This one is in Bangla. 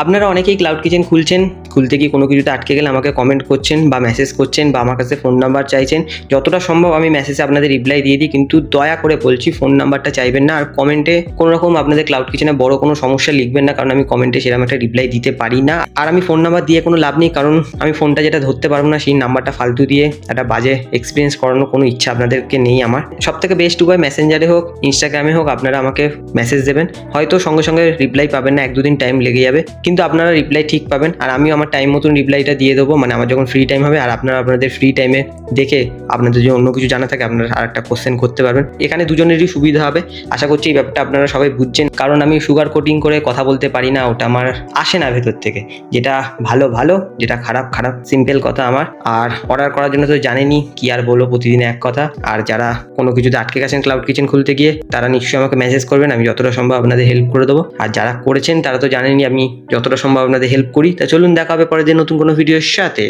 আপনারা অনেকেই ক্লাউড কিচেন খুলতে গিয়ে কোনো কিছুতে আটকে গেলে আমাকে কমেন্ট করছেন বা মেসেজ করছেন বা আমার কাছে ফোন নাম্বার চাইছেন। যতটা সম্ভব আমি মেসেজে আপনাদের রিপ্লাই দিয়ে দিই, কিন্তু দয়া করে বলছি ফোন নাম্বারটা চাইবেন না। আর কমেন্টে কোনো রকম আপনাদের ক্লাউড কিচেনে বড় কোনো সমস্যা লিখবেন না, কারণ আমি কমেন্টে সেরকম একটা রিপ্লাই দিতে পারি না। আর আমি ফোন নাম্বার দিয়ে কোনো লাভ নেই, কারণ আমি ফোনটা যেটা ধরতে পারবো না সেই নাম্বারটা ফালতু দিয়ে একটা বাজে এক্সপিরিয়েন্স করানোর কোনো ইচ্ছা আপনাদেরকে নেই আমার। সবথেকে বেস্ট উপায় মেসেঞ্জারে হোক ইনস্টাগ্রামে হোক আপনারা আমাকে মেসেজ দেবেন। হয়তো সঙ্গে সঙ্গে রিপ্লাই পাবেন না, 1-2 দিন টাইম লেগে যাবে, কিন্তু আপনারা রিপ্লাই ঠিক পাবেন। আর আমিও আমার টাইম মতন রিপ্লাইটা দিয়ে দেবো, মানে আমার যখন ফ্রি টাইম হবে। আর আপনারা আপনাদের ফ্রি টাইমে দেখে আপনাদের যদি অন্য কিছু জানা থাকে আপনারা আর একটা কোশ্চেন করতে পারবেন। এখানে দুজনেরই সুবিধা হবে। আশা করছি এই ব্যাপারটা আপনারা সবাই বুঝছেন, কারণ আমি সুগার কোটিং করে কথা বলতে পারি না, ওটা আমার আসে না ভেতর থেকে। যেটা ভালো ভালো, যেটা খারাপ খারাপ, সিম্পল কথা আমার। আর অর্ডার করার জন্য তো জানেনই, কি আর বলবো, প্রতিদিন এক কথা। আর যারা কোনো কিছুতে আটকে গেছেন ক্লাউড কিচেন খুলতে গিয়ে, তারা নিশ্চয়ই আমাকে মেসেজ করবেন, আমি যতটা সম্ভব আপনাদের হেল্প করে দেবো। আর যারা করেছেন তারা তো জানেনই আমি যতটা সম্ভব আপনাদের হেল্প করি। তা চলুন দেখা হবে পরের দিন নতুন কোনো ভিডিওর সাথে।